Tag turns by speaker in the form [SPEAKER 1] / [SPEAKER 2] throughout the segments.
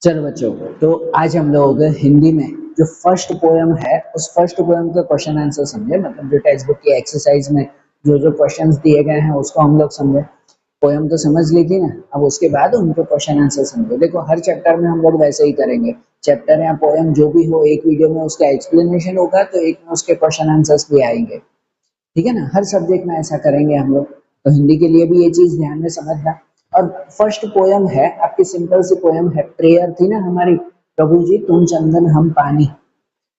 [SPEAKER 1] चलो बच्चों, तो आज हम लोग हिंदी में जो फर्स्ट पोयम है उस फर्स्ट पोयम का क्वेश्चन आंसर समझे। मतलब जो टेक्स्ट बुक की एक्सरसाइज में जो जो क्वेश्चंस दिए गए हैं उसको हम लोग समझे। पोयम तो समझ ली थी ना, अब उसके बाद उनके क्वेश्चन आंसर समझो। देखो, हर चैप्टर में हम लोग वैसे ही करेंगे। चैप्टर या पोयम जो भी हो, एक वीडियो में उसका एक्सप्लेनेशन होगा तो एक में उसके क्वेश्चन आंसर्स भी आएंगे। ठीक है ना, हर सब्जेक्ट में ऐसा करेंगे हम लोग। तो हिंदी के लिए भी ये चीज ध्यान में समझना। और फर्स्ट पोयम है आपकी, सिंपल सी पोयम है, प्रेयर थी ना हमारी, प्रभु जी तुम चंदन हम पानी,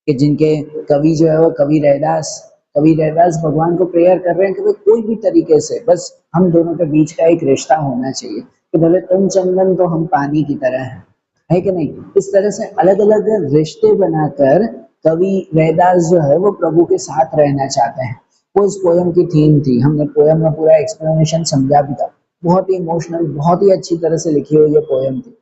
[SPEAKER 1] कि जिनके कवि जो है वो कवि रैदास भगवान को प्रेयर कर रहे हैं कि भाई कोई भी तरीके से बस हम दोनों के बीच का एक रिश्ता होना चाहिए, कि भले तुम चंदन तो हम पानी की तरह है कि नहीं। इस तरह से अलग अलग रिश्ते बनाकर कवि रैदास जो है वो प्रभु के साथ रहना चाहते हैं। वो इस पोयम की थीम थी। हमने पोयम में पूरा एक्सप्लेनेशन समझा भी था। बहुत ही इमोशनल, बहुत ही अच्छी तरह से लिखी हुई ये पोयम थी।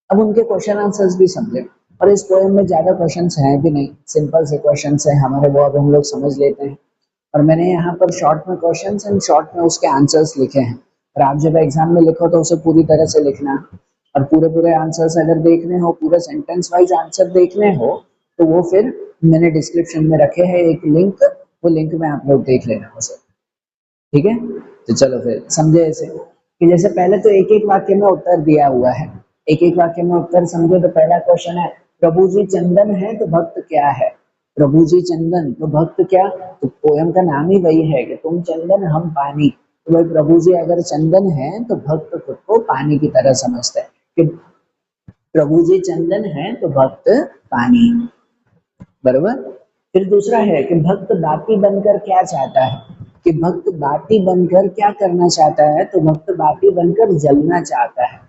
[SPEAKER 1] अब उनके क्वेश्चन आंसर्स भी समझे। और इस पोएम में ज्यादा क्वेश्चंस हैं भी नहीं, सिंपल से क्वेश्चंस हैं हमारे, वो अब हम लोग समझ लेते हैं। और मैंने यहाँ पर शॉर्ट में क्वेश्चंस एंड शॉर्ट में उसके आंसर्स लिखे हैं। और आप जब एग्जाम में लिखो तो उसे पूरी तरह से लिखना। और पूरे पूरे आंसर्स अगर देखने हो, पूरे सेंटेंस वाइज आंसर देखने हो, तो वो फिर मैंने डिस्क्रिप्शन में रखे हैं एक लिंक, वो लिंक में आप लोग देख लेना उसे। ठीक है, तो चलो फिर समझे ऐसे कि जैसे पहले तो एक एक वाक्य में उत्तर दिया हुआ है। एक एक वाक्य में उत्तर समझो। तो पहला क्वेश्चन है, प्रभु जी चंदन है तो भक्त क्या है। प्रभु जी चंदन तो भक्त क्या, तो पोयम का नाम ही वही है कि तुम चंदन हम पानी। तो भाई प्रभु जी अगर चंदन है तो भक्त खुद को पानी की तरह समझते हैं कि प्रभु जी चंदन है तो भक्त पानी, बरोबर। फिर दूसरा है कि भक्त बाती बनकर क्या चाहता है, कि भक्त बाती बनकर क्या करना चाहता है, तो भक्त बाती बनकर जलना चाहता है।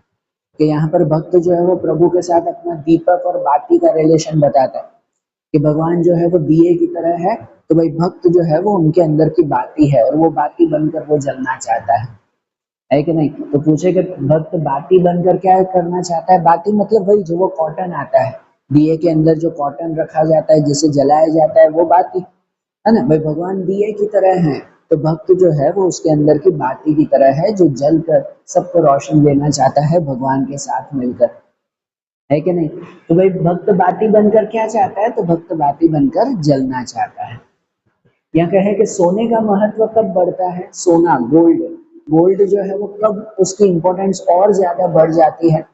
[SPEAKER 1] कि यहाँ पर भक्त जो है वो प्रभु के साथ अपना दीपक और बाती का रिलेशन बताता है कि भगवान जो है वो दिए की तरह है, तो भाई भक्त जो है वो उनके अंदर की बाती है और वो बाती बनकर वो जलना चाहता है कि नहीं। तो पूछे कि भक्त बाती बनकर क्या करना चाहता है। बाती मतलब वही जो वो कॉटन आता है, दिए के अंदर जो कॉटन रखा जाता है जिसे जलाया जाता है, वो बाती है ना। भाई भगवान दिए की तरह है, तो भक्त जो है वो उसके अंदर की बाती की तरह है जो जल कर सबको रोशनी देना चाहता है भगवान के साथ मिलकर, है कि नहीं। तो भाई भक्त बाती बनकर क्या चाहता है, तो भक्त बाती बनकर जलना चाहता है। यहाँ कहे कि सोने का महत्व कब बढ़ता है, सोना गोल्ड, गोल्ड जो है वो कब उसकी इंपॉर्टेंस और ज्यादा बढ़ जाती है।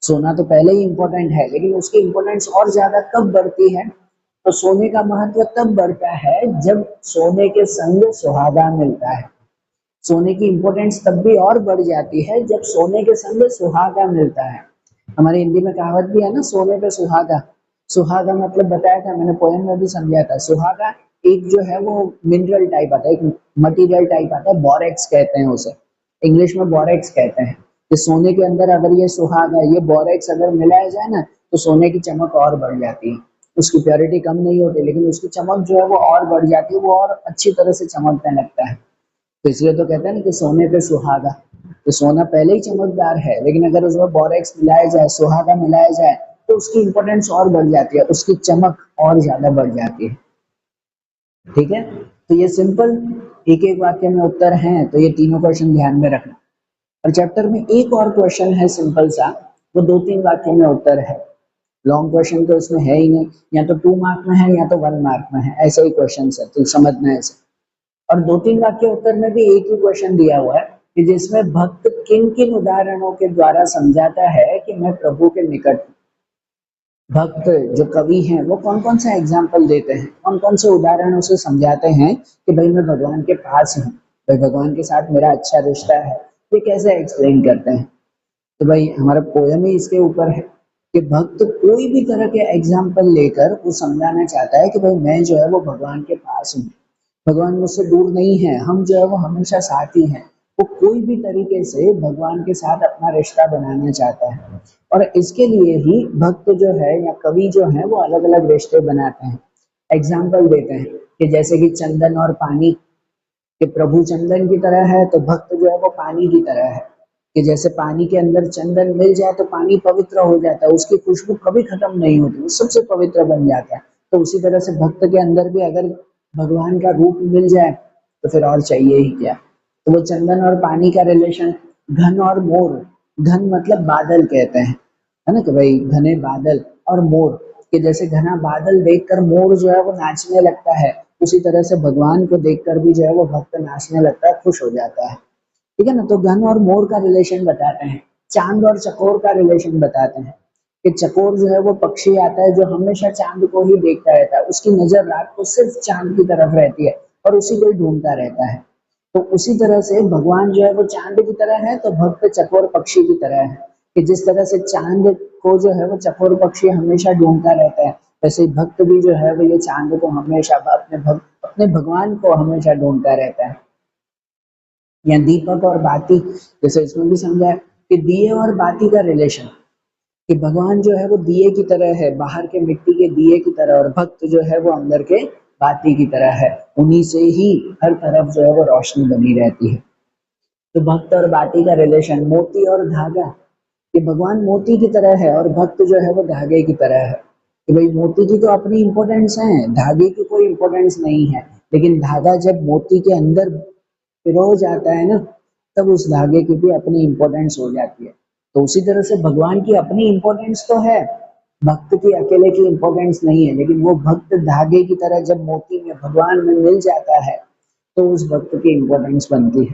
[SPEAKER 1] सोना तो पहले ही इंपॉर्टेंट है, लेकिन उसकी इंपॉर्टेंस और ज्यादा कब बढ़ती है, तो सोने का महत्व तब बढ़ता है जब सोने के संग सुहागा मिलता है। सोने की इंपॉर्टेंस तब भी और बढ़ जाती है जब सोने के संग सुहागा मिलता है। हमारे हिंदी में कहावत भी है ना, सोने पे सुहागा। सुहागा मतलब बताया था मैंने, पोएम में भी समझाया था। सुहागा एक जो है वो मिनरल टाइप आता है, एक मटेरियल टाइप आता है, बोरेक्स कहते हैं उसे, इंग्लिश में बोरेक्स कहते हैं। कि सोने के अंदर अगर ये सुहागा, ये बोरेक्स अगर मिलाया जाए ना, तो सोने की चमक और बढ़ जाती है। उसकी प्योरिटी कम नहीं होती, लेकिन उसकी चमक जो है वो और बढ़ जाती है, वो और अच्छी तरह से चमकने लगता है। तो इसलिए तो कहते हैं ना कि सोने पे सुहागा। तो सोना पहले ही चमकदार है, लेकिन अगर उसमें बोरेक्स मिलाया जाए, सुहागा मिलाया जाए, तो उसकी इंपॉर्टेंस और बढ़ जाती है, उसकी चमक और ज्यादा बढ़ जाती है। ठीक है, तो ये सिंपल एक एक वाक्य में उत्तर हैं, तो ये तीनों क्वेश्चन ध्यान में रखना। और चैप्टर में एक और क्वेश्चन है सिंपल सा, वो 2-3 वाक्य में उत्तर है। लॉन्ग क्वेश्चन तो इसमें है ही नहीं, या तो 2 मार्क में है या तो 1 मार्क में है, ऐसे ही क्वेश्चन है, तो समझना है इसे। और 2-3 वाक्य उत्तर में भी एक ही क्वेश्चन दिया हुआ है कि जिसमें भक्त किन किन उदाहरणों के द्वारा समझाता है कि मैं प्रभु के निकट हूँ। भक्त जो कवि हैं वो कौन कौन सा एग्जाम्पल देते हैं, कौन कौन से उदाहरणों से समझाते हैं कि भाई मैं भगवान के पास हूँ, भाई भगवान के साथ मेरा अच्छा रिश्ता है। ये कैसे एक्सप्लेन करते हैं, तो भाई हमारा पोयम ही इसके ऊपर है कि भक्त कोई भी तरह के एग्जाम्पल लेकर वो समझाना चाहता है कि भाई मैं जो है वो भगवान के पास हूँ, भगवान मुझसे दूर नहीं है, हम जो है वो हमेशा साथ ही हैं। वो कोई भी तरीके से भगवान के साथ अपना रिश्ता बनाना चाहता है। और इसके लिए ही भक्त जो है या कवि जो है वो अलग अलग रिश्ते बनाते हैं, एग्जाम्पल देते हैं कि जैसे कि चंदन और पानी, कि प्रभु चंदन की तरह है तो भक्त जो है वो पानी की तरह है। कि जैसे पानी के अंदर चंदन मिल जाए तो पानी पवित्र हो जाता है, उसकी खुशबू कभी खत्म नहीं होती, वो सबसे पवित्र बन जाता है। तो उसी तरह से भक्त के अंदर भी अगर भगवान का रूप मिल जाए तो फिर और चाहिए ही क्या। तो वो चंदन और पानी का रिलेशन, घन और मोर, घन मतलब बादल कहते हैं, है ना, कि भाई घने बादल और मोर, कि जैसे घना बादल देखकर मोर जो है वो नाचने लगता है, उसी तरह से भगवान को देखकर भी जो है वो भक्त नाचने लगता है, खुश हो जाता है। ठीक है ना, तो घन और मोर का रिलेशन बताते हैं। चांद और चकोर का रिलेशन बताते हैं कि चकोर जो है वो पक्षी आता है जो हमेशा चांद को ही देखता रहता है, उसकी नजर रात को सिर्फ चांद की तरफ रहती है और उसी को ही ढूंढता रहता है। तो उसी तरह से भगवान जो है वो चांद की तरह है, तो भक्त चकोर पक्षी की तरह है, कि जिस तरह से चांद को जो है वो चकोर पक्षी हमेशा ढूंढता रहता है, वैसे ही भक्त भी जो है वो ये चांद को हमेशा अपने भगवान को हमेशा ढूंढता रहता है। या दीपक और बाती, जैसे इसमें भी समझा है कि दिए और बाती का रिलेशन, कि भगवान जो है वो दिए की तरह है, बाहर के मिट्टी के दिए की तरह, और भक्त जो है वो अंदर के बाती की तरह है, उन्हीं से ही हर तरफ जो है वो रोशनी बनी रहती है। तो भक्त और बाती का रिलेशन, मोती और धागा, कि भगवान मोती की तरह है और भक्त जो है वो धागे की तरह है, कि भाई मोती की तो अपनी इंपॉर्टेंस है, धागे की कोई इंपॉर्टेंस नहीं है, लेकिन धागा जब मोती के अंदर पिरो जाता है ना, तब उस धागे की भी अपनी इंपॉर्टेंस हो जाती है। तो उसी तरह से भगवान की अपनी इंपॉर्टेंस तो है, भक्त की अकेले की इंपॉर्टेंस नहीं है, लेकिन वो भक्त धागे की तरह जब मोती में भगवान में मिल जाता है, तो उस भक्त की इंपॉर्टेंस बनती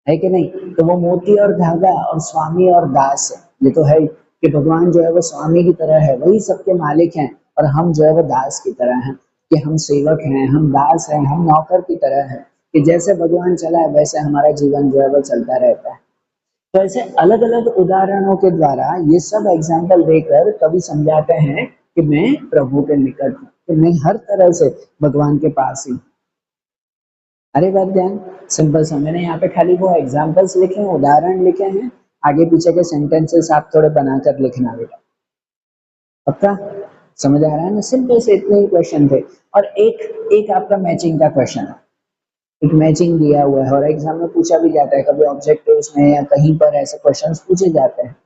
[SPEAKER 1] है कि नहीं? तो वो मोती और धागा और स्वामी और दास है, ये तो है ही, कि भगवान जो है वो स्वामी की तरह है, वही सबके मालिक हैं, और हम जो है वो दास की तरह हैं, कि हम सेवक हैं, हम दास हैं, हम नौकर की तरह हैं, कि जैसे भगवान चला है वैसे हमारा जीवन जो है वो चलता रहता है। तो ऐसे अलग अलग उदाहरणों के द्वारा ये सब एग्जाम्पल देकर कवि समझाते हैं कि मैं प्रभु के निकट हूँ, कि मैं हर तरह से भगवान के पास ही हूँ। अरे बात ध्यान, सिंपल सा मैंने यहाँ पे खाली वो एग्जाम्पल्स लिखे हैं, उदाहरण लिखे हैं, आगे पीछे के सेंटेंसेस आप थोड़े बनाकर लिखना बेटा, पक्का? समझ आ रहा है ना? सिंपल से इतने ही क्वेश्चन थे, और एक एक आपका मैचिंग का क्वेश्चन है, एक मैचिंग दिया हुआ है, और एग्जाम में पूछा भी जाता है, कभी ऑब्जेक्टिव्स में या कहीं पर ऐसे क्वेश्चंस पूछे जाते हैं।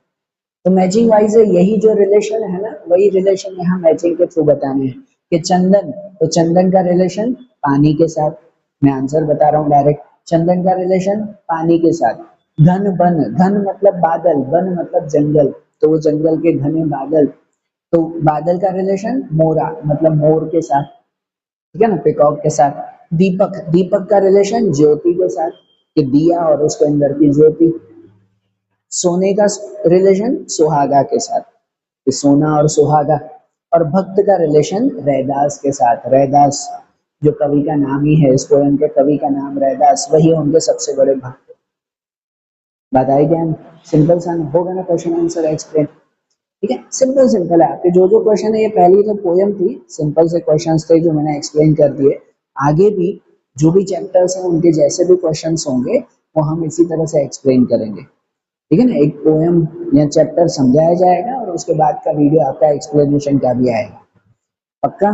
[SPEAKER 1] तो मैचिंग वाइज यही जो रिलेशन है ना, वही रिलेशन यहाँ मैचिंग के थ्रू बताने हैं, कि चंदन, तो चंदन का रिलेशन पानी के साथ, मैं आंसर बता रहा हूँ डायरेक्ट, चंदन का रिलेशन पानी के साथ। घन बन, घन मतलब बादल, बन मतलब जंगल, तो वो जंगल के घने बादल, तो बादल का रिलेशन मोरा मतलब मोर के साथ, ठीक है ना, पिकॉक के साथ। दीपक, दीपक का रिलेशन ज्योति के साथ, कि दिया और उसके अंदर की ज्योति। सोने का रिलेशन सुहागा के साथ, कि सोना और सुहागा। और भक्त का रिलेशन रैदास के साथ, रैदास जो कवि का नाम ही है, इस पोयम के कवि का नाम रैदास, वही उनके सबसे बड़े भक्त। बात आई क्या? सिंपल सा होगा ना क्वेश्चन आंसर एक्सप्लेन? ठीक है, सिंपल सिंपल है, आपके जो जो क्वेश्चन है, ये पहली जो पोयम थी सिंपल से क्वेश्चंस थे जो मैंने एक्सप्लेन कर दिए। आगे भी जो भी चैप्टर्स हैं उनके जैसे भी क्वेश्चंस होंगे वो हम इसी तरह से एक्सप्लेन करेंगे, ठीक है ना? एक पोयम या चैप्टर समझाया जाएगा और उसके बाद का वीडियो आपका एक्सप्लेनेशन का भी आएगा, पक्का?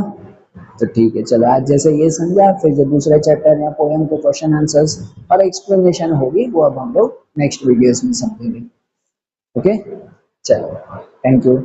[SPEAKER 1] तो ठीक है, चलो आज जैसे ये समझा, फिर जो दूसरे चैप्टर या पोयम के क्वेश्चन आंसर्स और एक्सप्लेनेशन होगी वो अब हम लोग नेक्स्ट वीडियोस में समझेंगे। ओके, चलो, थैंक यू।